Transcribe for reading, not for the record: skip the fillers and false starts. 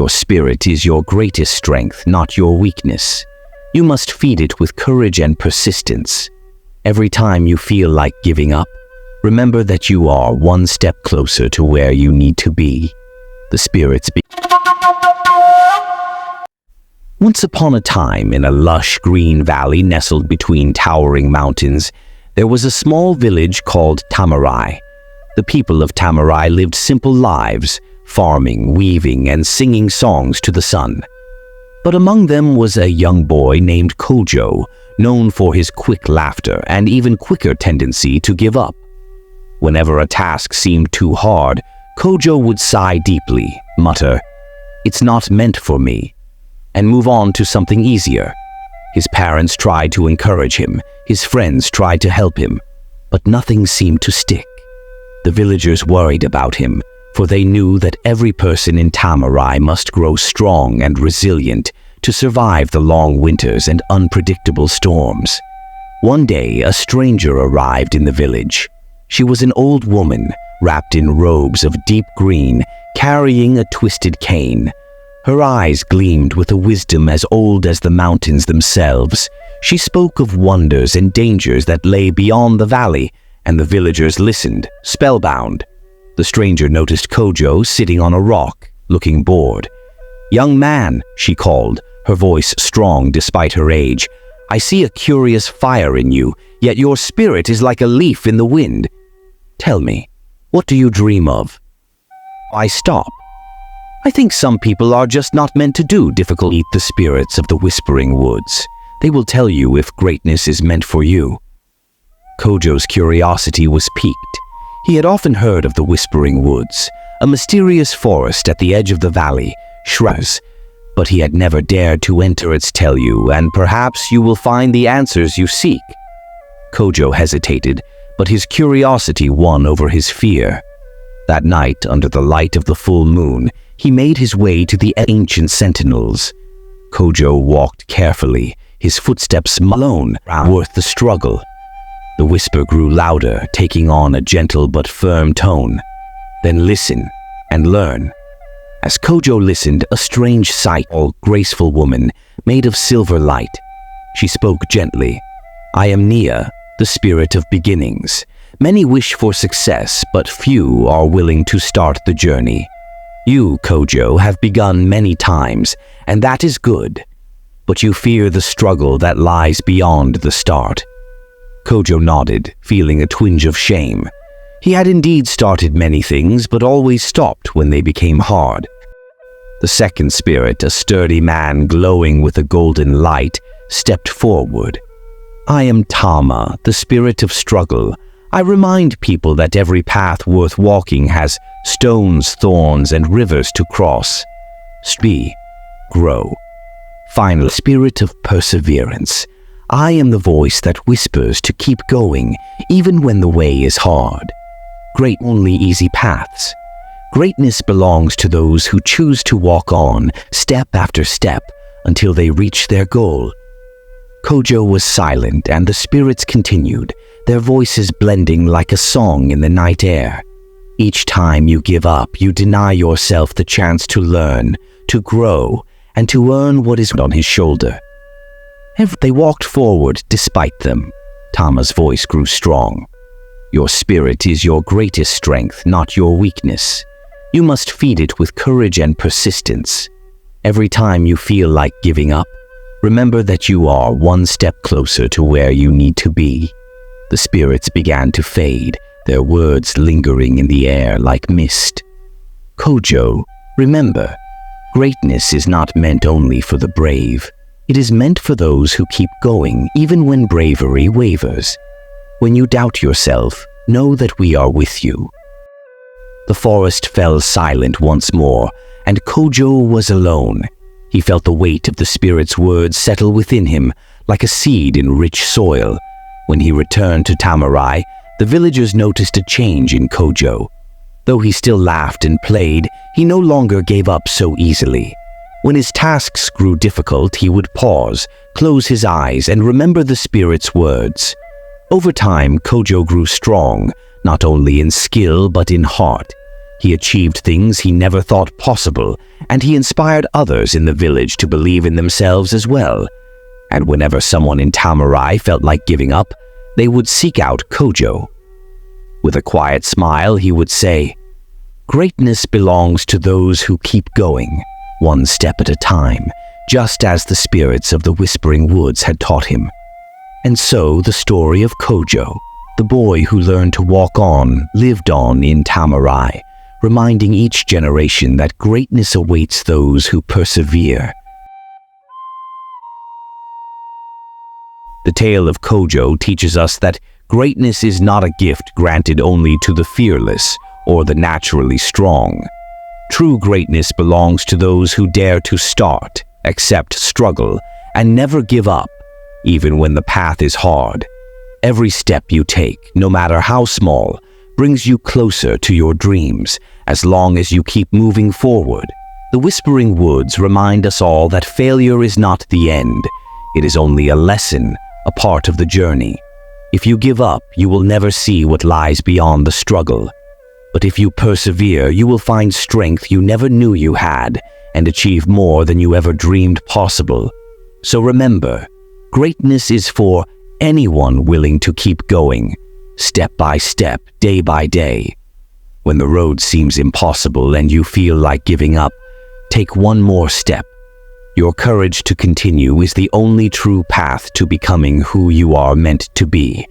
Your spirit is your greatest strength, not your weakness. You must feed it with courage and persistence. Every time you feel like giving up, remember that you are one step closer to where you need to be. The spirits be. Once upon a time, in a lush green valley nestled between towering mountains, there was a small village called Tamarai. The people of Tamarai lived simple lives, farming, weaving, and singing songs to the sun. But among them was a young boy named Kojo, known for his quick laughter and even quicker tendency to give up. Whenever a task seemed too hard, Kojo would sigh deeply, mutter, "It's not meant for me," and move on to something easier. His parents tried to encourage him, his friends tried to help him, but nothing seemed to stick. The villagers worried about him, for they knew that every person in Tamarai must grow strong and resilient to survive the long winters and unpredictable storms. One day, a stranger arrived in the village. She was an old woman, wrapped in robes of deep green, carrying a twisted cane. Her eyes gleamed with a wisdom as old as the mountains themselves. She spoke of wonders and dangers that lay beyond the valley, and the villagers listened, spellbound. The stranger noticed Kojo sitting on a rock, looking bored. "Young man," she called, her voice strong despite her age, "I see a curious fire in you, yet your spirit is like a leaf in the wind. Tell me, what do you dream of?" I stop. I think some people are just not meant to do difficult. Eat the spirits of the whispering woods. They will tell you if greatness is meant for you. Kojo's curiosity was piqued. He had often heard of the Whispering Woods, a mysterious forest at the edge of the valley, shrubs, but he had never dared to enter its tell you, and perhaps you will find the answers you seek. Kojo hesitated, but his curiosity won over his fear. That night, under the light of the full moon, he made his way to the ancient sentinels. Kojo walked carefully, his footsteps alone worth the struggle. The whisper grew louder, taking on a gentle but firm tone. Then listen and learn. As Kojo listened, a strange sight, a graceful woman, made of silver light. She spoke gently. "I am Nia, the spirit of beginnings. Many wish for success, but few are willing to start the journey. You, Kojo, have begun many times, and that is good. But you fear the struggle that lies beyond the start." Kojo nodded, feeling a twinge of shame. He had indeed started many things, but always stopped when they became hard. The second spirit, a sturdy man glowing with a golden light, stepped forward. "I am Tama, the spirit of struggle. I remind people that every path worth walking has stones, thorns, and rivers to cross. Grow. Final spirit of perseverance. I am the voice that whispers to keep going, even when the way is hard. Great only easy paths. Greatness belongs to those who choose to walk on, step after step, until they reach their goal." Kojo was silent, and the spirits continued, their voices blending like a song in the night air. "Each time you give up, you deny yourself the chance to learn, to grow, and to earn what is on his shoulder." They walked forward despite them. Tama's voice grew strong. "Your spirit is your greatest strength, not your weakness. You must feed it with courage and persistence. Every time you feel like giving up, remember that you are one step closer to where you need to be." The spirits began to fade, their words lingering in the air like mist. "Kojo, remember, greatness is not meant only for the brave. It is meant for those who keep going even when bravery wavers. When you doubt yourself, know that we are with you." The forest fell silent once more, and Kojo was alone. He felt the weight of the spirit's words settle within him, like a seed in rich soil. When he returned to Tamarai, the villagers noticed a change in Kojo. Though he still laughed and played, he no longer gave up so easily. When his tasks grew difficult, he would pause, close his eyes, and remember the spirit's words. Over time, Kojo grew strong, not only in skill but in heart. He achieved things he never thought possible, and he inspired others in the village to believe in themselves as well. And whenever someone in Tamarai felt like giving up, they would seek out Kojo. With a quiet smile, he would say, "Greatness belongs to those who keep going, one step at a time, just as the spirits of the Whispering Woods had taught him." And so the story of Kojo, the boy who learned to walk on, lived on in Tamarai, reminding each generation that greatness awaits those who persevere. The tale of Kojo teaches us that greatness is not a gift granted only to the fearless or the naturally strong. True greatness belongs to those who dare to start, accept struggle, and never give up, even when the path is hard. Every step you take, no matter how small, brings you closer to your dreams, as long as you keep moving forward. The Whispering Woods remind us all that failure is not the end. It is only a lesson, a part of the journey. If you give up, you will never see what lies beyond the struggle. But if you persevere, you will find strength you never knew you had and achieve more than you ever dreamed possible. So remember, greatness is for anyone willing to keep going, step by step, day by day. When the road seems impossible and you feel like giving up, take one more step. Your courage to continue is the only true path to becoming who you are meant to be.